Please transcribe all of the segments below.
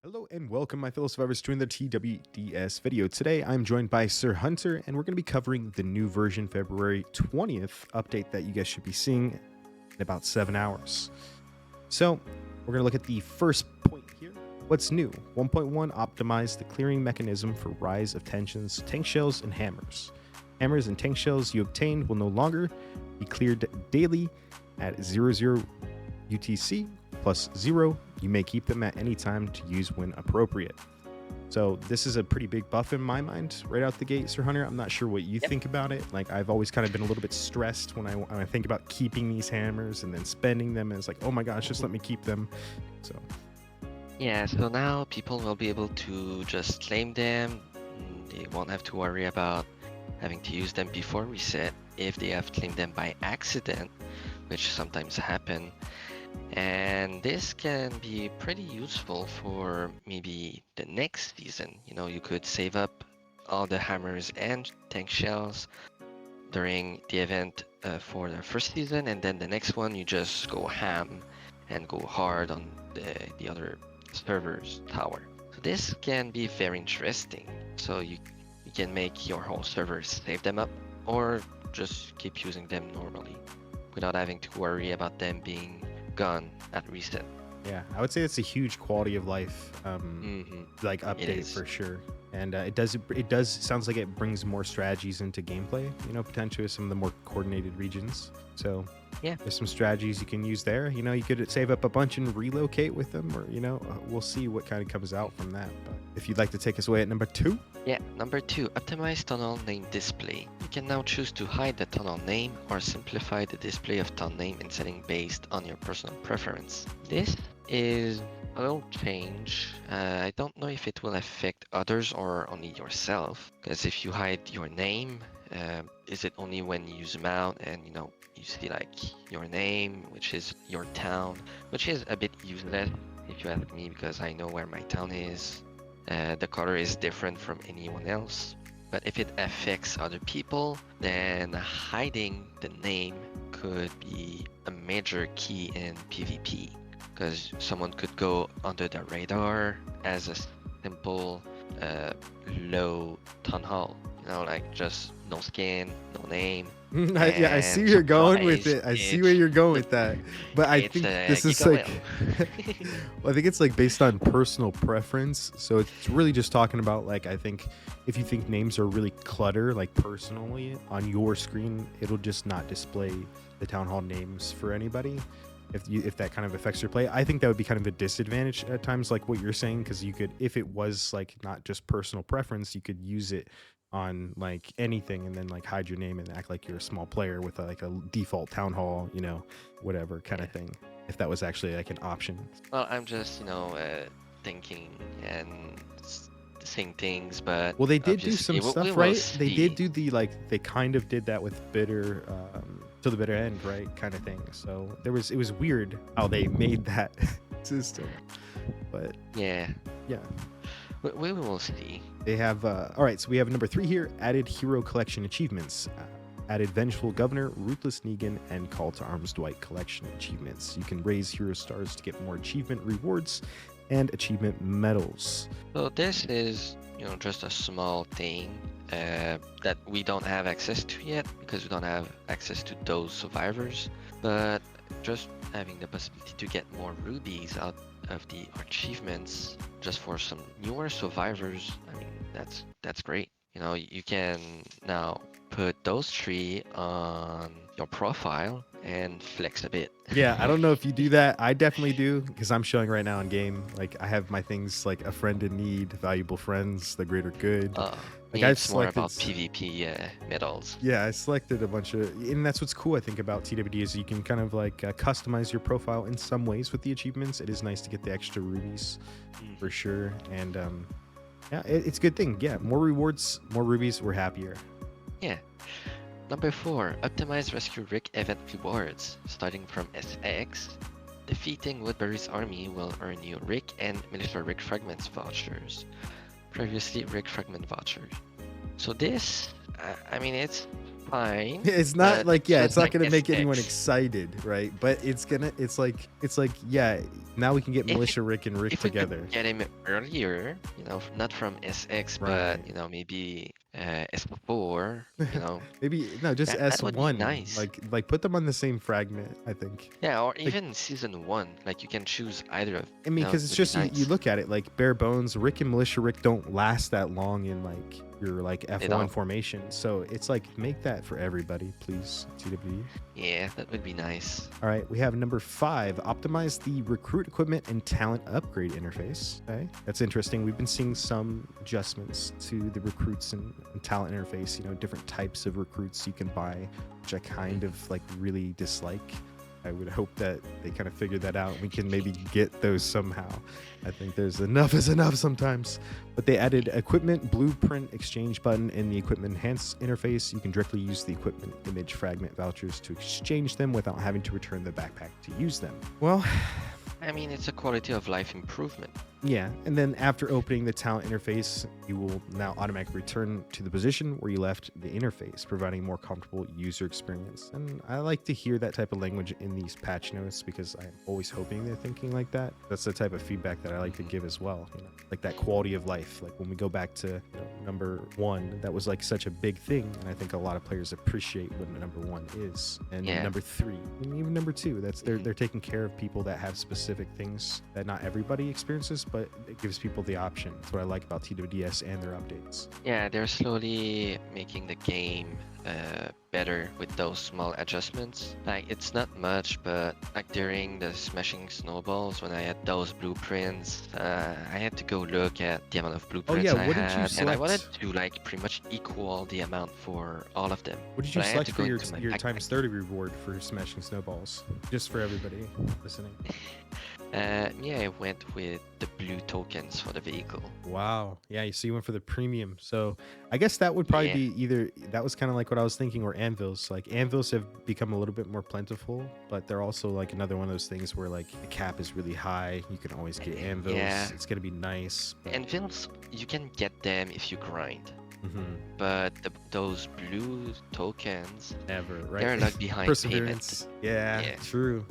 Hello and welcome, my fellow survivors, to another TWDS video. Today, I'm joined by Sir Hunter, and we're going to be covering the new version February 20th update that you guys should be seeing in about 7 hours. So, we're going to look at the first point here. What's new? 1.1 optimized the clearing mechanism for rise of tensions, tank shells, and hammers. Hammers and tank shells you obtained will no longer be cleared daily at 00 UTC plus 0. You may keep them at any time to use when appropriate. So this is a pretty big buff in my mind right out the gate, Sir Hunter. I'm not sure what you think about it. Like, I've always kind of been a little bit stressed when I think about keeping these hammers and then spending them, and it's like, oh my gosh, just let me keep them. So yeah, so now people will be able to just claim them. They won't have to worry about having to use them before reset if they have claimed them by accident, which sometimes happen. And this can be pretty useful for maybe the next season. You know, you could save up all the hammers and tank shells during the event for the first season, and then the next one you just go ham and go hard on the other server's tower. So this can be very interesting. So you can make your whole server save them up, or just keep using them normally without having to worry about them being gone at reset. yeah, I would say it's a huge quality of life like update for sure. And it does sounds like it brings more strategies into gameplay, you know, potentially with some of the more coordinated regions. So yeah, there's some strategies you can use there. You know, you could save up a bunch and relocate with them, or, you know, we'll see what kind of comes out from that. But if you'd like to take us away at number 2. Yeah, number 2, optimize tunnel name display. You can now choose to hide the tunnel name or simplify the display of tunnel name in setting based on your personal preference. This is a little change. I don't know if it will affect others or only yourself, because if you hide your name, is it only when you zoom out and, you know, you see like your name, which is your town, which is a bit useless if you ask me, because I know where my town is. The color is different from anyone else. But if it affects other people, then hiding the name could be a major key in PvP, because someone could go under the radar as a simple low town hall, you know, like just no skin, no name. Yeah, I see you're going with it. I see where you're going with that. But I think this is like, well, I think it's like based on personal preference. So it's really just talking about, like, I think if you think names are really clutter, like personally on your screen, it'll just not display the town hall names for anybody. If that kind of affects your play, I think that would be kind of a disadvantage at times, like what you're saying, because you could, if it was like not just personal preference, you could use it on like anything and then like hide your name and act like you're a small player with like a default town hall, you know, whatever kind of thing, if that was actually like an option. Well, I'm just, you know, thinking and saying things, but well, they did do some stuff, right? They did do the, like, they kind of did that with bitter till the bitter end, right, kind of thing. So it was weird how they made that system, but yeah, we will see. They have all right, so we have number 3 here: added hero collection achievements. Added Vengeful Governor, Ruthless Negan, and Call to Arms Dwight collection achievements. You can raise hero stars to get more achievement rewards and achievement medals. So this is, you know, just a small thing that we don't have access to yet, because we don't have access to those survivors. But just having the possibility to get more rubies out of the achievements just for some newer survivors, I mean, that's great. You know, you can now put those 3 on your profile and flex a bit. Yeah, I don't know if you do that. I definitely do, because I'm showing right now in game, like, I have my things like a friend in need, valuable friends, the greater good. Like, I've selected more about PvP medals. Yeah, I selected a bunch of, and that's what's cool, I think, about TWD, is you can kind of like customize your profile in some ways with the achievements. It is nice to get the extra rubies for sure. And yeah, it's a good thing. Yeah, more rewards, more rubies, we're happier. Yeah. Number 4, optimize Rescue Rick event rewards. Starting from SX, defeating Woodbury's army will earn you Rick and Militia Rick Fragments vouchers. Previously Rick Fragment vouchers. So this, I mean, it's fine. It's not But like, it's yeah, just it's not like gonna make anyone SX. excited, right? But it's like, yeah, now we can get If it, Militia Rick and Rick if we could together. get him earlier, not from SX, Right. but maybe S4, Maybe no, just that would be S1. nice. Like put them on the same fragment, I think. Yeah, or Like, even season 1, like you can choose either of, I mean, because it's would be just you nice. look at it like bare bones. Rick and Militia Rick don't last that long in like your like They F1 don't. formation. So it's like make that for everybody, please. TWD. Yeah, that would be nice. All right, we have number 5. Optimize the recruit equipment and talent upgrade interface. Okay, that's interesting. We've been seeing some adjustments to the recruits and talent interface. Different types of recruits you can buy, which I kind of like really dislike. I would hope that they kind of figure that out. We can maybe get those somehow. I think there's enough is enough sometimes. But they added equipment blueprint exchange button in the equipment enhance interface. You can directly use the equipment image fragment vouchers to exchange them without having to return the backpack to use them. Well, I mean, it's a quality of life improvement. yeah, and then after opening the talent interface, you will now automatically return to the position where you left the interface, providing a more comfortable user experience. And I like to hear that type of language in these patch notes because I'm always hoping they're thinking like that. That's the type of feedback that I like to give as well, like that quality of life. Like when we go back to number 1, that was like such a big thing, and I think a lot of players appreciate what number 1 is. And Yeah. number 3, and even number 2, that's they're taking care of people that have specific things that not everybody experiences, but it gives people the option. That's what I like about TWDS and their updates. Yeah, they're slowly making the game better with those small adjustments. Like, it's not much, but like during the smashing snowballs, when I had those blueprints, I had to go look at the amount of blueprints yeah, I what did you had, and I wanted select? to like pretty much equal the amount for all of them. What did you But I had select to for go your into my your backpack. times 30 reward for smashing snowballs? Just for everybody listening. Yeah, I went with the blue tokens for the vehicle. Wow. Yeah, so you went for the premium. So I guess that would probably Yeah. be either, that was kind of like what I was thinking, or anvils. Like anvils have become a little bit more plentiful, but they're also like another one of those things where like the cap is really high. You can always get anvils. Yeah. It's going to be nice. But... Anvils, you can get them if you grind. Mhm. But those blue tokens, Never, right? they're like behind Perseverance. payment. Yeah, Yeah. true.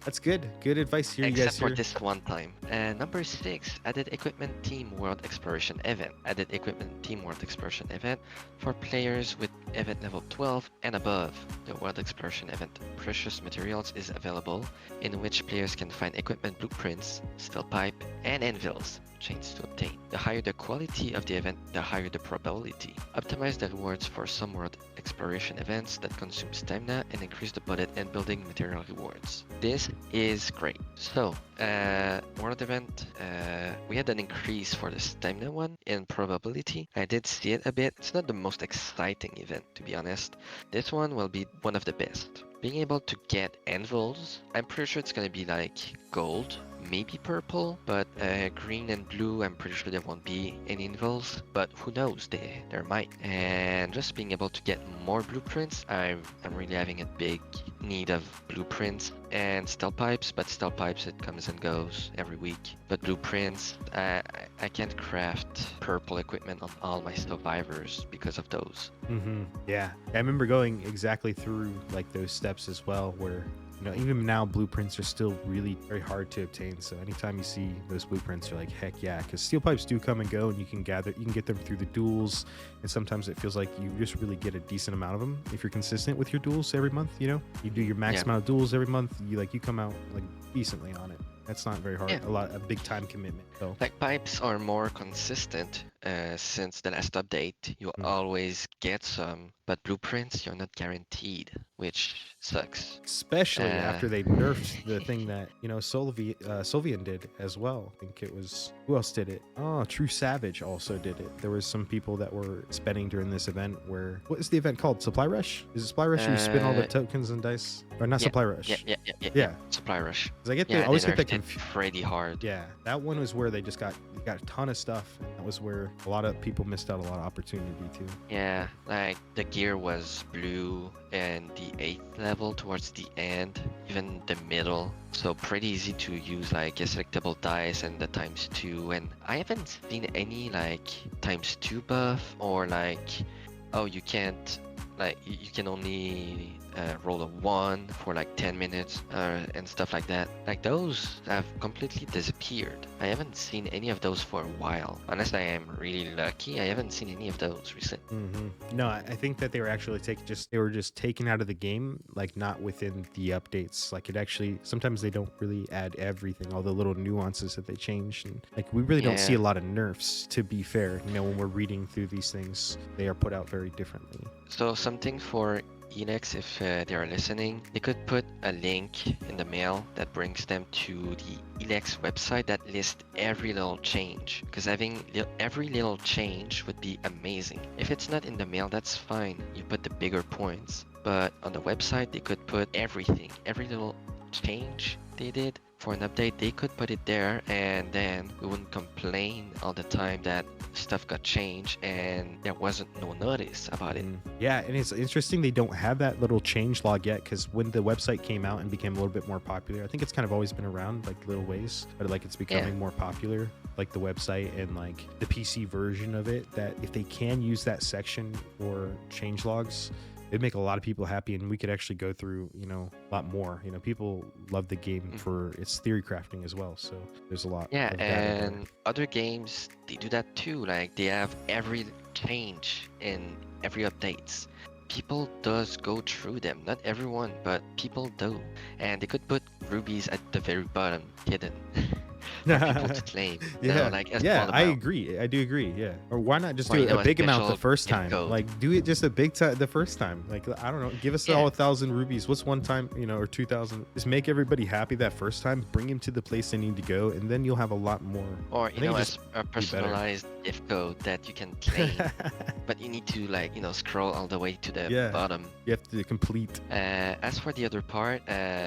That's good. Good advice here, you Except guys for here. this one time. Number 6, added equipment team world exploration event. Added equipment team world exploration event for players with event level 12 and above. The world exploration event precious materials is available, in which players can find equipment blueprints, steel pipe, and anvils. Chains to obtain. The higher the quality of the event, the higher the probability. Optimize the rewards for some world exploration events that consume stamina and increase the budget and building material rewards. This is great. So, world event, we had an increase for the stamina one in probability. I did see it a bit. It's not the most exciting event, to be honest. This one will be one of the best. Being able to get anvils, I'm pretty sure it's gonna be like gold, maybe purple, but green and blue, I'm pretty sure there won't be any anvils, but who knows, there might. And just being able to get more blueprints, I'm really having a big need of blueprints and steel pipes, but steel pipes, it comes and goes every week. But blueprints, I can't craft purple equipment on all my survivors because of those. Yeah, I remember going exactly through like those steps as well, where even now blueprints are still really very hard to obtain. So anytime you see those blueprints, you're like, heck yeah, because steel pipes do come and go, and you can get them through the duels, and sometimes it feels like you just really get a decent amount of them if you're consistent with your duels every month. You do your max amount of duels every month, you come out like decently on it. That's not very hard. Yeah. A big time commitment. So Like pipes are more consistent since the last update. You always get some, but blueprints you're not guaranteed, which sucks. especially after they nerfed the thing that Sulvion did as well. I think it was, who else did it? Oh, True Savage also did it. There was some people that were spending during this event where, what is the event called? Supply Rush? Is it Supply Rush where you spin all the tokens and dice? Or not Supply Rush? Yeah. Supply Rush. Because I always get that confused. Pretty hard. Yeah, that one was where they got a ton of stuff. And that was where a lot of people missed out a lot of opportunity too. Yeah, like the gear was blue and the 8th level towards the end, even the middle. So pretty easy to use like a selectable dice and the ×2. And I haven't seen any like ×2 buff or like, oh, you can't like you can only roll a 1 for like 10 minutes and stuff like that. Like those have completely disappeared. I haven't seen any of those for a while. Unless I am really lucky, I haven't seen any of those recently. No, I think that they were actually just taken out of the game, like not within the updates. Like it actually, sometimes they don't really add everything, all the little nuances that they change. And like we really don't see a lot of nerfs, to be fair. You know, when we're reading through these things, they are put out very differently. So something for Elex, if they are listening, they could put a link in the mail that brings them to the Elex website that lists every little change. Because having every little change would be amazing. If it's not in the mail, that's fine. You put the bigger points. But on the website, they could put everything, every little change they did for an update. They could put it there, and then we wouldn't complain all the time that stuff got changed and there wasn't no notice about it. Yeah, and it's interesting they don't have that little change log yet, because when the website came out and became a little bit more popular, I think it's kind of always been around, like little ways, but like it's becoming more popular, like the website and like the PC version of it, that if they can use that section for change logs, it'd make a lot of people happy, and we could actually go through, you know, a lot more. You know, people love the game for its theory crafting as well, so there's a lot. Yeah, and other games, they do that too. Like they have every change in every updates. People does go through them, not everyone, but people do, and they could put rubies at the very bottom hidden for people to claim. Yeah, like I agree. I do agree. Yeah, or why not just do a big amount the first time? Like do it just a big time the first time. Like I don't know, give us all 1,000 rubies. What's one time, you know, or 2,000? Just make everybody happy that first time. Bring them to the place they need to go, and then you'll have a lot more. Or you know, as a personalized gift code that you can claim, but you need to, like, you know, scroll all the way to the bottom. You have to complete. As for the other part,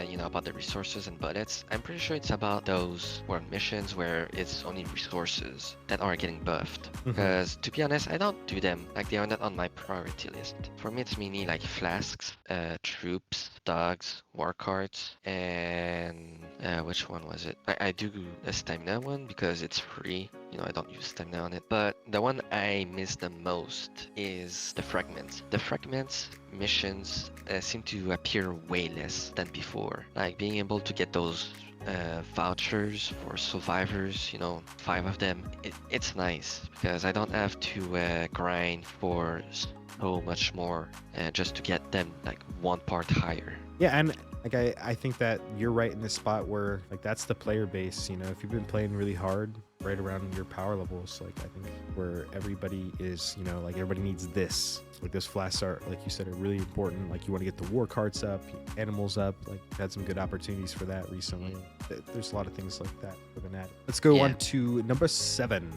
you know, about the resources and bullets, I'm pretty sure it's about those world missions where it's only resources that are getting buffed. Because to be honest, I don't do them. Like they are not on my priority list. For me, it's mainly like flasks, troops, dogs, war cards, and which one was it? I do the stamina one because it's free. You know, I don't use stamina on it. But the one I miss the most is the fragments. The fragments missions seem to appear way less than before. Like being able to get those vouchers for survivors, you know, 5 of them, it's nice because I don't have to grind for so much more just to get them like 1 part higher. Yeah, and like I think that you're right in this spot where like that's the player base. You know, if you've been playing really hard, right around your power levels, like I think where everybody is, you know, like everybody needs this. Like those flasks are, like you said, are really important. Like you want to get the war cards up, animals up. Like had some good opportunities for that recently. There's a lot of things like that have been added. Let's go on to number 7.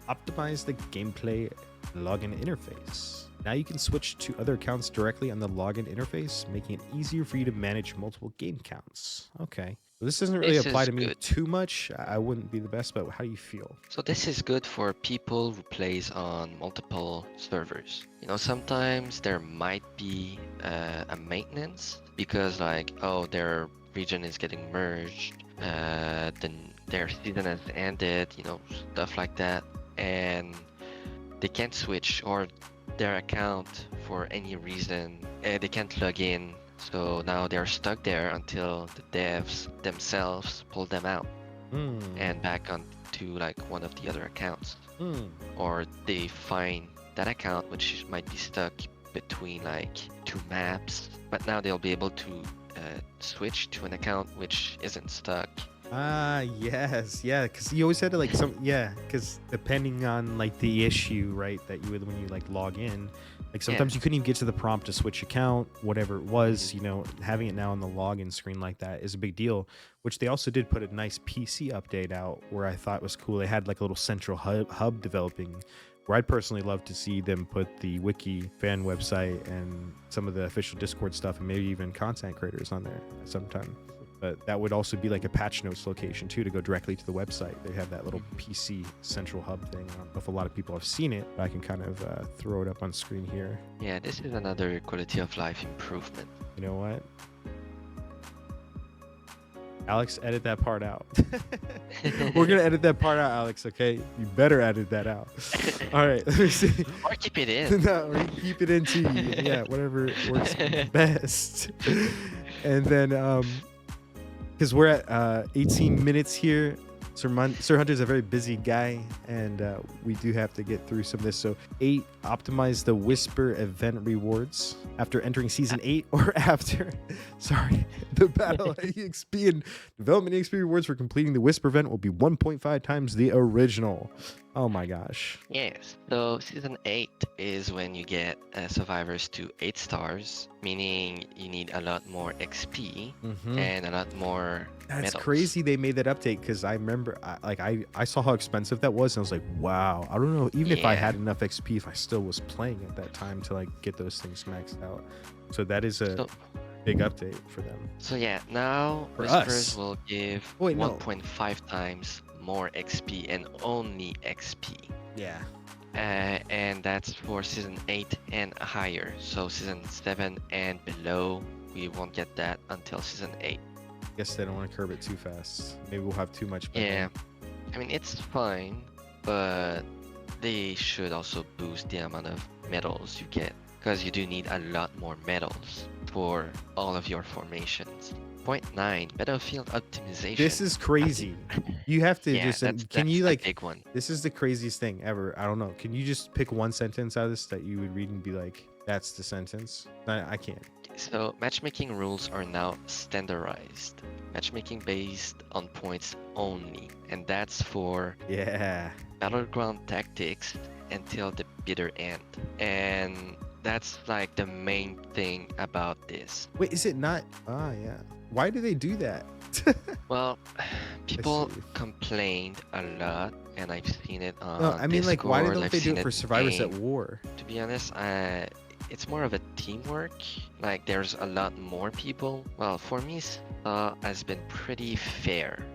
Optimize the gameplay login interface. Now you can switch to other accounts directly on the login interface, making it easier for you to manage multiple game counts. Okay. This doesn't really apply to me too much. I wouldn't be the best, but how do you feel? So this is good for people who plays on multiple servers. You know, sometimes there might be a maintenance because like, oh, their region is getting merged, then their season has ended, you know, stuff like that. And they can't switch, or their account for any reason, they can't log in. So now they're stuck there until the devs themselves pull them out and back onto like one of the other accounts. Or they find that account which might be stuck between like 2 maps, but now they'll be able to switch to an account which isn't stuck. Yes, yeah, because you always had to like because depending on like the issue, right, that you would when you like log in, like sometimes you couldn't even get to the prompt to switch account, whatever it was. You know, having it now on the login screen like that is a big deal. Which they also did put a nice PC update out where I thought was cool. They had like a little central hub developing, where I'd personally love to see them put the wiki fan website and some of the official Discord stuff, and maybe even content creators on there sometime. But that would also be like a patch notes location too, to go directly to the website. They have that little PC central hub thing. I don't know if a lot of people have seen it, but I can kind of throw it up on screen here. Yeah, this is another quality of life improvement. You know what? Alex, edit that part out. We're gonna edit that part out, Alex. Okay, you better edit that out. All right, let me see. Or keep it in. No, or keep it into yeah, whatever works best. And then because we're at 18 minutes here. Sir Hunter's a very busy guy, and we do have to get through some of this. So 8, optimize the Whisper event rewards after entering Season 8 or after. Sorry, the Battle EXP and Development EXP rewards for completing the Whisper event will be 1.5 times the original. Oh my gosh. Yes. So Season 8 is when you get survivors to 8 stars, meaning you need a lot more XP and a lot more That's medals. crazy they made that update, because I remember I saw how expensive that was, and I was like, wow, I don't know even if I had enough XP if I still was playing at that time to like get those things maxed out. So that is a big update for them. So yeah, now For Whispers us. will give 1.5 times more XP and only XP. Yeah. And that's for Season 8 and higher. So Season 7 and below, we won't get that until Season 8. I guess they don't want to curb it too fast. Maybe we'll have too much. Yeah, I mean, it's fine, but they should also boost the amount of medals you get, because you do need a lot more medals for all of your formations. Point 9, battlefield optimization. This is crazy. You have to just can you like big one. This is the craziest thing ever. I don't know. Can you just pick one sentence out of this that you would read and be like, that's the sentence? I can't. So matchmaking rules are now standardized. Matchmaking based on points only, and that's for Battleground Tactics until the bitter end. And that's like the main thing about this. Wait, is it not? Ah, yeah. Why do they do that? Well, people complained a lot, and I've seen it on No, I mean, Discord, like, why don't I've they do seen it for survivors at war? To be honest, it's more of a teamwork. Like, there's a lot more people. Well, for me, has been pretty fair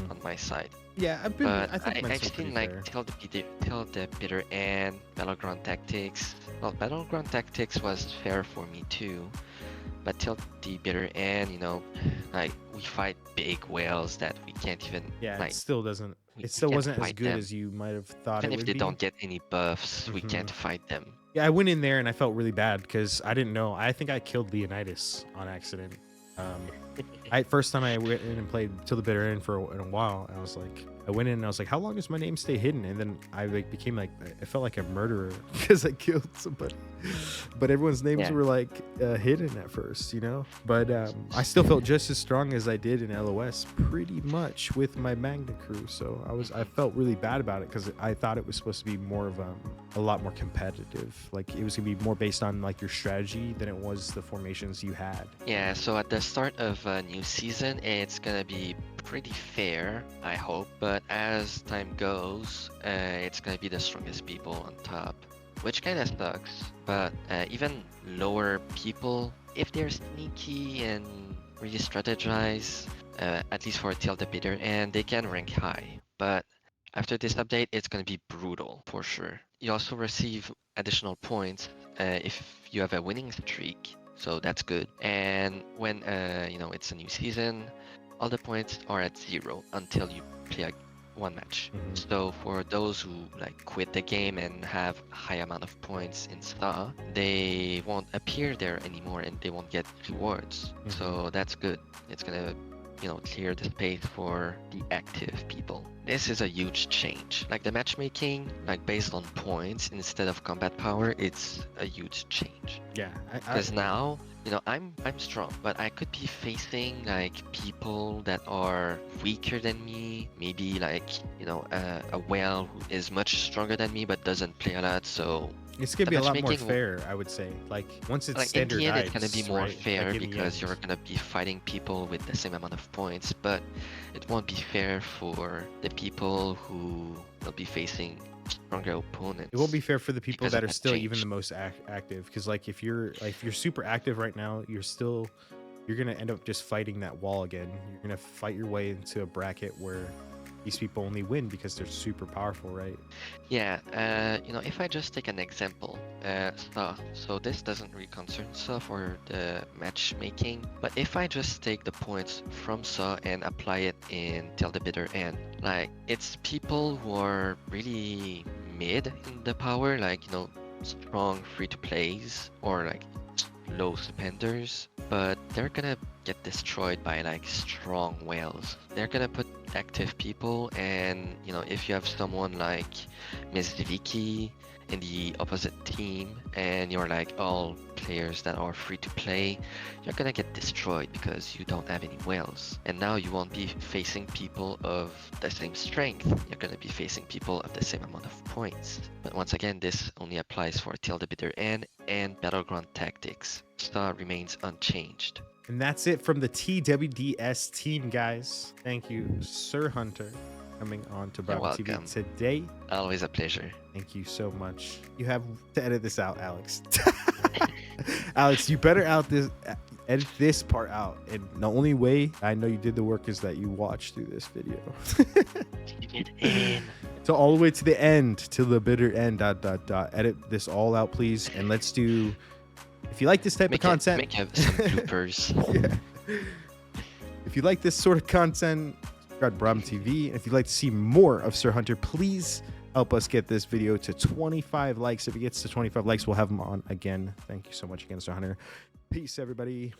on my side. Yeah, I've seen like till the bitter end, Battleground Tactics. Well, Battleground Tactics was fair for me too, but till the bitter end, you know, like we fight big whales that we can't even. Yeah, like, it still doesn't. It still wasn't as good as you might have thought. Even it would if they be. don't get any buffs, we can't fight them. Yeah, I went in there and I felt really bad because I didn't know. I think I killed Leonidas on accident. First time I went in and played till the bitter end in a while, and I was like, I went in and I was like, how long does my name stay hidden? And then I like became like, I felt like a murderer because I killed somebody. But everyone's names were like hidden at first, you know. But I still felt just as strong as I did in LOS, pretty much with my Magna crew. So I felt really bad about it because I thought it was supposed to be more of a lot more competitive. Like it was gonna be more based on like your strategy than it was the formations you had. Yeah. So at the start of a new season, it's gonna be pretty fair, I hope. But as time goes, it's gonna be the strongest people on top, which kind of sucks. But even lower people, if they're sneaky and really strategize, at least for till the bitter end, they can rank high. But after this update, it's gonna be brutal for sure. You also receive additional points if you have a winning streak, so that's good. And when you know, it's a new season, all the points are at 0 until you play one match. So for those who like quit the game and have a high amount of points in Star, they won't appear there anymore and they won't get rewards. So that's good. It's gonna, you know, clear the space for the active people. This is a huge change. Like the matchmaking, like based on points instead of combat power, it's a huge change. Yeah, because now, you know, I'm strong, but I could be facing like people that are weaker than me. Maybe like, you know, a whale who is much stronger than me but doesn't play a lot. So it's gonna be a lot more fair, I would say. Like once it's standardized, in the end, it's gonna be more fair like because you're gonna be fighting people with the same amount of points, but it won't be fair for the people who will be facing stronger opponents. It won't be fair for the people that are still even the most active, because like if you're super active right now, you're gonna end up just fighting that wall again. You're gonna fight your way into a bracket where these people only win because they're super powerful, right? Yeah, if I just take an example, so this doesn't really concern Saw for the matchmaking, but if I just take the points from Saw and apply it in Till the Bitter End, like it's people who are really mid in the power, like strong free to plays or like low spenders, but they're gonna get destroyed by like strong whales. They're gonna put active people, and if you have someone like Miss Vicky in the opposite team and you're like all players that are free to play, you're gonna get destroyed because you don't have any whales. And now you won't be facing people of the same strength, you're gonna be facing people of the same amount of points. But once again, this only applies for Till the Bitter End and Battleground Tactics. Star remains unchanged. And that's it from the TWDS team, guys. Thank you, Sir Hunter, coming on to You're BrobbenTV welcome. today. Always a pleasure. Thank you so much. You have to edit this out, Alex. Alex, you better edit this part out. And the only way I know you did the work is that you watched through this video. Get in. So all the way to the end, to the bitter end, ... Edit this all out, please. And let's do, if you like this type of content, make some bloopers. Yeah. If you like this sort of content, subscribe to BrobbenTV. And if you'd like to see more of Sir Hunter, please help us get this video to 25 likes. If it gets to 25 likes, we'll have him on again. Thank you so much again, Sir Hunter. Peace, everybody.